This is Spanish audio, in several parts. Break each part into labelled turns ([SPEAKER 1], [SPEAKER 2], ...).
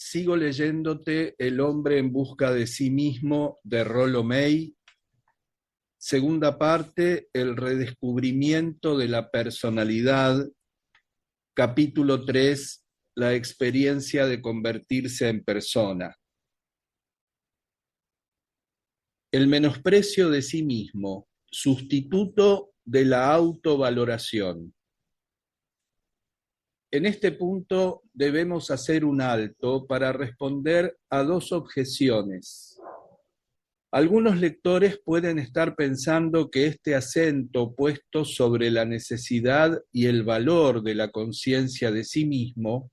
[SPEAKER 1] Sigo leyéndote El hombre en busca de sí mismo de Rollo May, segunda parte, El redescubrimiento de la personalidad, capítulo 3, La experiencia de convertirse en persona. El menosprecio de sí mismo, sustituto de la autovaloración. En este punto debemos hacer un alto para responder a dos objeciones. Algunos lectores pueden estar pensando que este acento puesto sobre la necesidad y el valor de la conciencia de sí mismo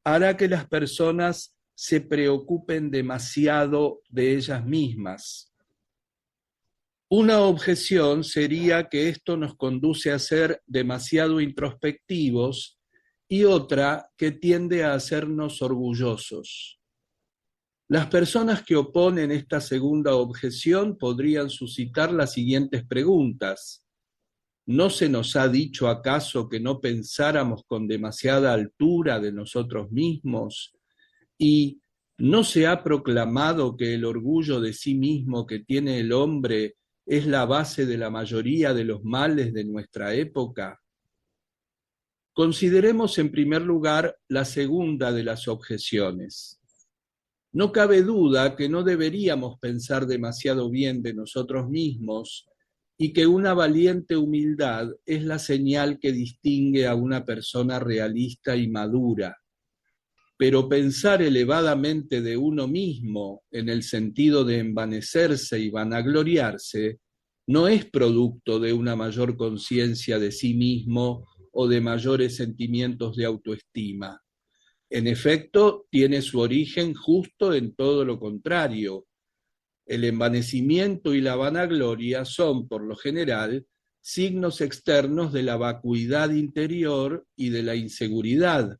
[SPEAKER 1] hará que las personas se preocupen demasiado de ellas mismas. Una objeción sería que esto nos conduce a ser demasiado introspectivos y otra que tiende a hacernos orgullosos. Las personas que oponen esta segunda objeción podrían suscitar las siguientes preguntas. ¿No se nos ha dicho acaso que no pensáramos con demasiada altura de nosotros mismos? ¿Y no se ha proclamado que el orgullo de sí mismo que tiene el hombre es la base de la mayoría de los males de nuestra época? Consideremos en primer lugar la segunda de las objeciones. No cabe duda que no deberíamos pensar demasiado bien de nosotros mismos y que una valiente humildad es la señal que distingue a una persona realista y madura. Pero pensar elevadamente de uno mismo en el sentido de envanecerse y vanagloriarse no es producto de una mayor conciencia de sí mismo o de mayores sentimientos de autoestima. En efecto, tiene su origen justo en todo lo contrario. El envanecimiento y la vanagloria son, por lo general, signos externos de la vacuidad interior y de la inseguridad.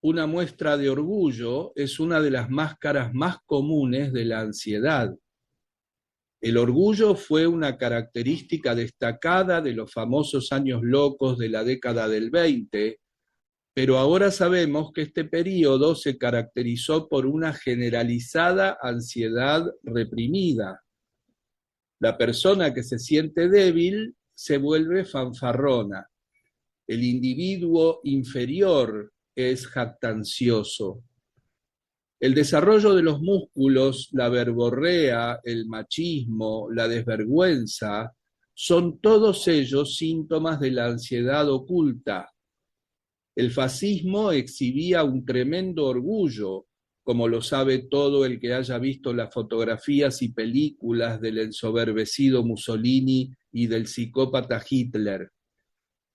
[SPEAKER 1] Una muestra de orgullo es una de las máscaras más comunes de la ansiedad. El orgullo fue una característica destacada de los famosos años locos de la década del 20, pero ahora sabemos que este periodo se caracterizó por una generalizada ansiedad reprimida. La persona que se siente débil se vuelve fanfarrona. El individuo inferior es jactancioso. El desarrollo de los músculos, la verborrea, el machismo, la desvergüenza, son todos ellos síntomas de la ansiedad oculta. El fascismo exhibía un tremendo orgullo, como lo sabe todo el que haya visto las fotografías y películas del ensoberbecido Mussolini y del psicópata Hitler.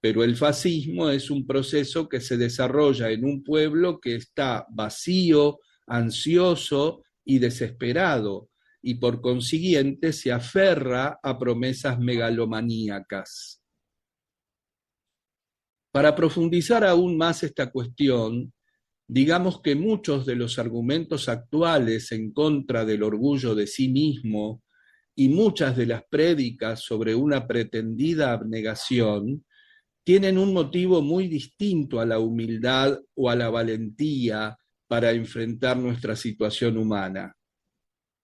[SPEAKER 1] Pero el fascismo es un proceso que se desarrolla en un pueblo que está vacío, ansioso y desesperado, y por consiguiente se aferra a promesas megalomaníacas. Para profundizar aún más esta cuestión, digamos que muchos de los argumentos actuales en contra del orgullo de sí mismo y muchas de las prédicas sobre una pretendida abnegación tienen un motivo muy distinto a la humildad o a la valentía para enfrentar nuestra situación humana.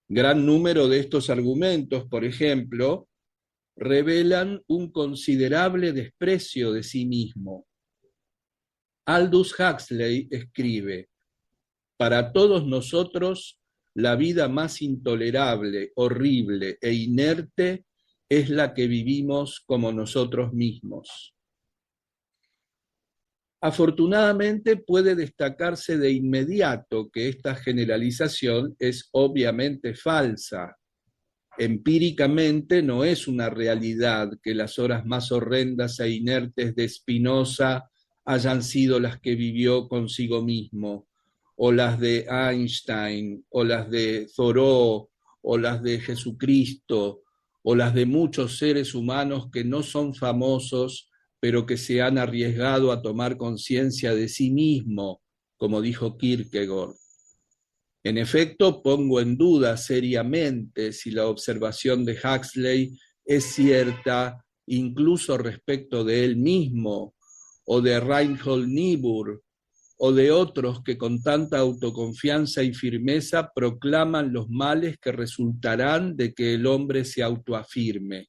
[SPEAKER 1] Gran número de estos argumentos, por ejemplo, revelan un considerable desprecio de sí mismo. Aldous Huxley escribe: para todos nosotros, la vida más intolerable, horrible e inerte es la que vivimos como nosotros mismos. Afortunadamente puede destacarse de inmediato que esta generalización es obviamente falsa. Empíricamente no es una realidad que las horas más horrendas e inertes de Spinoza hayan sido las que vivió consigo mismo, o las de Einstein, o las de Thoreau, o las de Jesucristo, o las de muchos seres humanos que no son famosos, pero que se han arriesgado a tomar conciencia de sí mismo, como dijo Kierkegaard. En efecto, pongo en duda seriamente si la observación de Huxley es cierta incluso respecto de él mismo, o de Reinhold Niebuhr, o de otros que con tanta autoconfianza y firmeza proclaman los males que resultarán de que el hombre se autoafirme.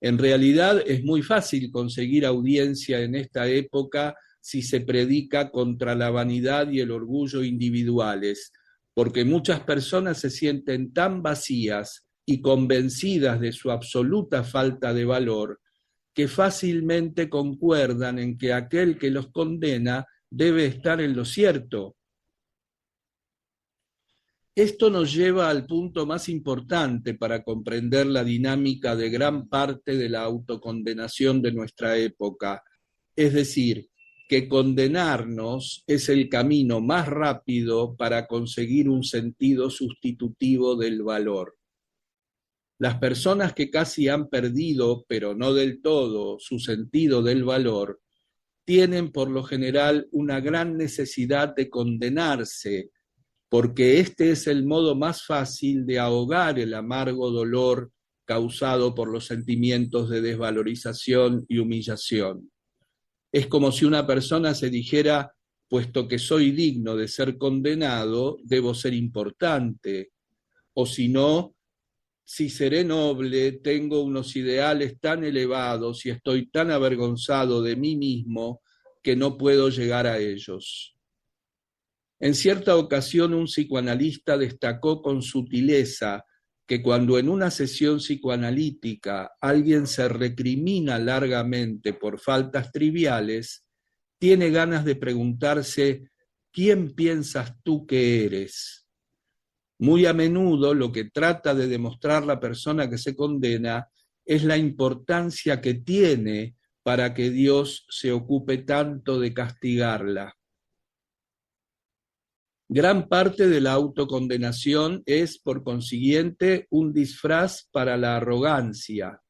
[SPEAKER 1] En realidad es muy fácil conseguir audiencia en esta época si se predica contra la vanidad y el orgullo individuales, porque muchas personas se sienten tan vacías y convencidas de su absoluta falta de valor, que fácilmente concuerdan en que aquel que los condena debe estar en lo cierto. Esto nos lleva al punto más importante para comprender la dinámica de gran parte de la autocondenación de nuestra época, es decir, que condenarnos es el camino más rápido para conseguir un sentido sustitutivo del valor. Las personas que casi han perdido, pero no del todo, su sentido del valor, tienen por lo general una gran necesidad de condenarse, porque este es el modo más fácil de ahogar el amargo dolor causado por los sentimientos de desvalorización y humillación. Es como si una persona se dijera, puesto que soy digno de ser condenado, debo ser importante, o si no, si seré noble, tengo unos ideales tan elevados y estoy tan avergonzado de mí mismo que no puedo llegar a ellos. En cierta ocasión un psicoanalista destacó con sutileza que cuando en una sesión psicoanalítica alguien se recrimina largamente por faltas triviales, tiene ganas de preguntarse, ¿quién piensas tú que eres? Muy a menudo lo que trata de demostrar la persona que se condena es la importancia que tiene para que Dios se ocupe tanto de castigarla. Gran parte de la autocondenación es, por consiguiente, un disfraz para la arrogancia.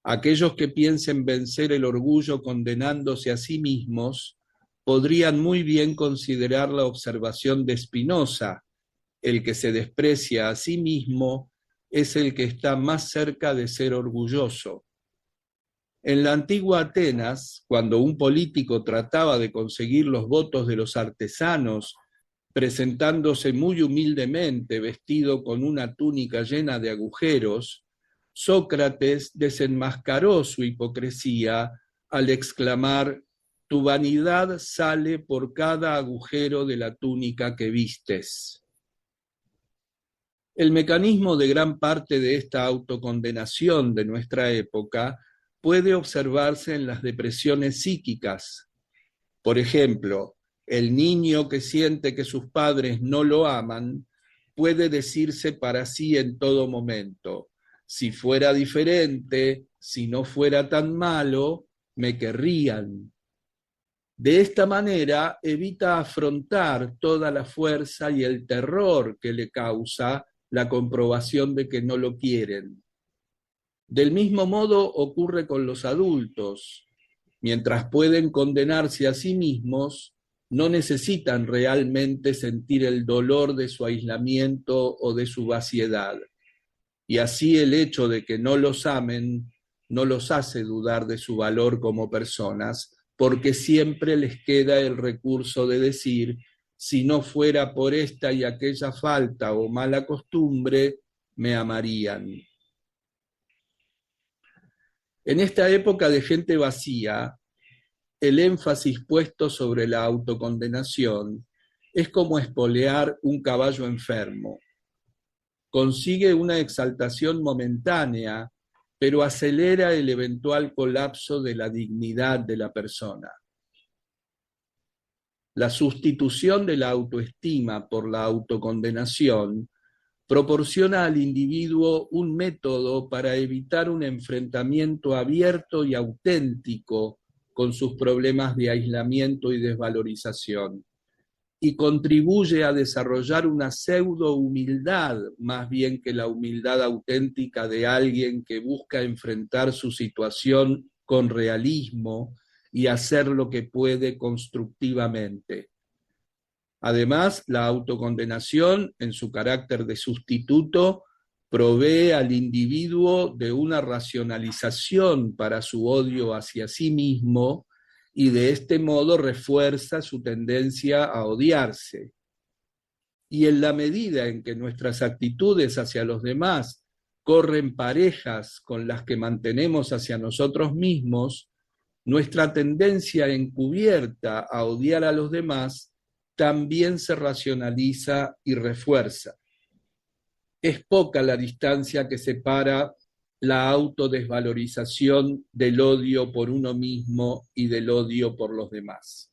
[SPEAKER 1] Aquellos que piensen vencer el orgullo condenándose a sí mismos podrían muy bien considerar la observación de Spinoza: el que se desprecia a sí mismo es el que está más cerca de ser orgulloso. En la antigua Atenas, cuando un político trataba de conseguir los votos de los artesanos, presentándose muy humildemente, vestido con una túnica llena de agujeros, Sócrates desenmascaró su hipocresía al exclamar: «Tu vanidad sale por cada agujero de la túnica que vistes». El mecanismo de gran parte de esta autocondenación de nuestra época puede observarse en las depresiones psíquicas. Por ejemplo, el niño que siente que sus padres no lo aman puede decirse para sí en todo momento: si fuera diferente, si no fuera tan malo, me querrían. De esta manera evita afrontar toda la fuerza y el terror que le causa la comprobación de que no lo quieren. Del mismo modo ocurre con los adultos. Mientras pueden condenarse a sí mismos, no necesitan realmente sentir el dolor de su aislamiento o de su vaciedad. Y así el hecho de que no los amen no los hace dudar de su valor como personas, porque siempre les queda el recurso de decir: si no fuera por esta y aquella falta o mala costumbre, me amarían. En esta época de gente vacía, el énfasis puesto sobre la autocondenación es como espolear un caballo enfermo. Consigue una exaltación momentánea, pero acelera el eventual colapso de la dignidad de la persona. La sustitución de la autoestima por la autocondenación proporciona al individuo un método para evitar un enfrentamiento abierto y auténtico con sus problemas de aislamiento y desvalorización, y contribuye a desarrollar una pseudo-humildad más bien que la humildad auténtica de alguien que busca enfrentar su situación con realismo y hacer lo que puede constructivamente. Además, la autocondenación, en su carácter de sustituto, provee al individuo de una racionalización para su odio hacia sí mismo y de este modo refuerza su tendencia a odiarse. Y en la medida en que nuestras actitudes hacia los demás corren parejas con las que mantenemos hacia nosotros mismos, nuestra tendencia encubierta a odiar a los demás también se racionaliza y refuerza. Es poca la distancia que separa la autodesvalorización del odio por uno mismo y del odio por los demás.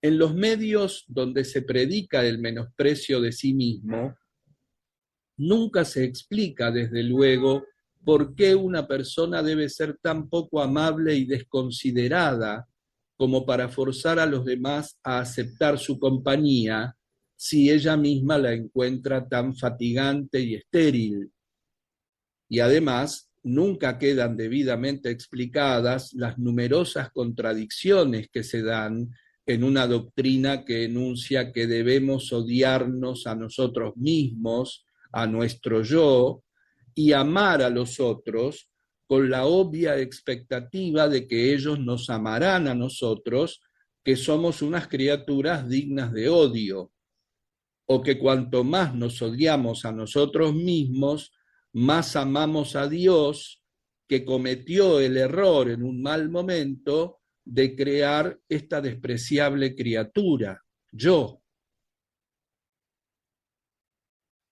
[SPEAKER 1] En los medios donde se predica el menosprecio de sí mismo, nunca se explica, desde luego, por qué una persona debe ser tan poco amable y desconsiderada como para forzar a los demás a aceptar su compañía si ella misma la encuentra tan fatigante y estéril. Y además, nunca quedan debidamente explicadas las numerosas contradicciones que se dan en una doctrina que enuncia que debemos odiarnos a nosotros mismos, a nuestro yo, y amar a los otros con la obvia expectativa de que ellos nos amarán a nosotros, que somos unas criaturas dignas de odio, o que cuanto más nos odiamos a nosotros mismos, más amamos a Dios, que cometió el error en un mal momento de crear esta despreciable criatura, yo.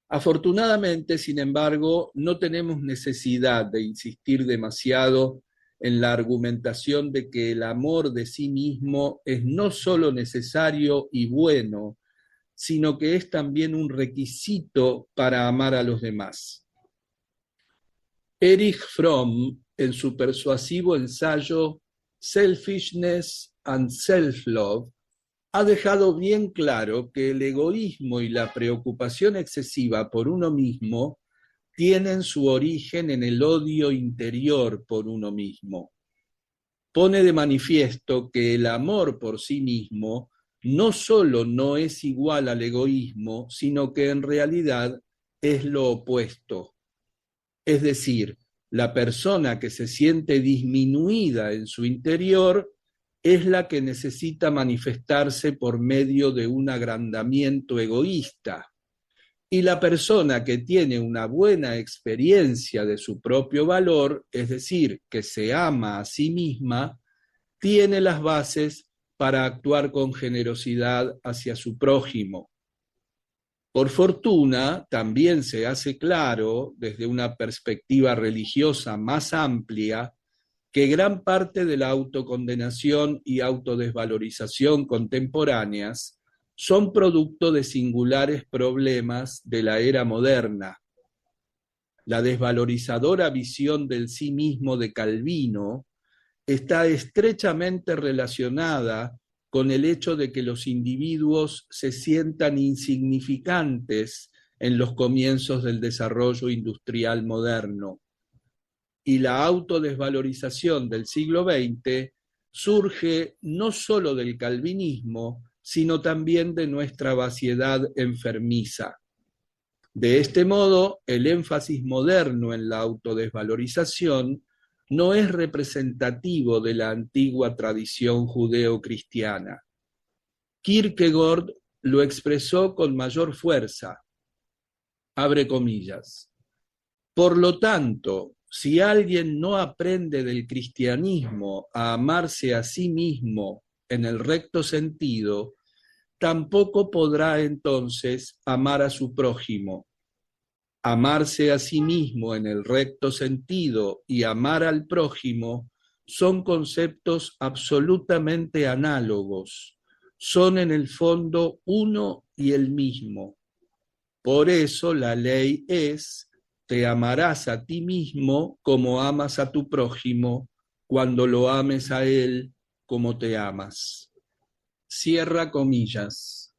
[SPEAKER 1] Afortunadamente, sin embargo, no tenemos necesidad de insistir demasiado en la argumentación de que el amor de sí mismo es no solo necesario y bueno, sino que es también un requisito para amar a los demás. Erich Fromm, en su persuasivo ensayo Selfishness and Self-Love, ha dejado bien claro que el egoísmo y la preocupación excesiva por uno mismo tienen su origen en el odio interior por uno mismo. Pone de manifiesto que el amor por sí mismo no solo no es igual al egoísmo, sino que en realidad es lo opuesto. Es decir, la persona que se siente disminuida en su interior es la que necesita manifestarse por medio de un agrandamiento egoísta. Y la persona que tiene una buena experiencia de su propio valor, es decir, que se ama a sí misma, tiene las bases para actuar con generosidad hacia su prójimo. Por fortuna, también se hace claro, desde una perspectiva religiosa más amplia, que gran parte de la autocondenación y autodesvalorización contemporáneas son producto de singulares problemas de la era moderna. La desvalorizadora visión del sí mismo de Calvino está estrechamente relacionada con el hecho de que los individuos se sientan insignificantes en los comienzos del desarrollo industrial moderno. Y la autodesvalorización del siglo XX surge no solo del calvinismo, sino también de nuestra vaciedad enfermiza. De este modo, el énfasis moderno en la autodesvalorización no es representativo de la antigua tradición judeo-cristiana. Kierkegaard lo expresó con mayor fuerza. Abre comillas. Por lo tanto, si alguien no aprende del cristianismo a amarse a sí mismo en el recto sentido, tampoco podrá entonces amar a su prójimo. Amarse a sí mismo en el recto sentido y amar al prójimo son conceptos absolutamente análogos, son en el fondo uno y el mismo. Por eso la ley es: te amarás a ti mismo como amas a tu prójimo, cuando lo ames a él como te amas. Cierra comillas.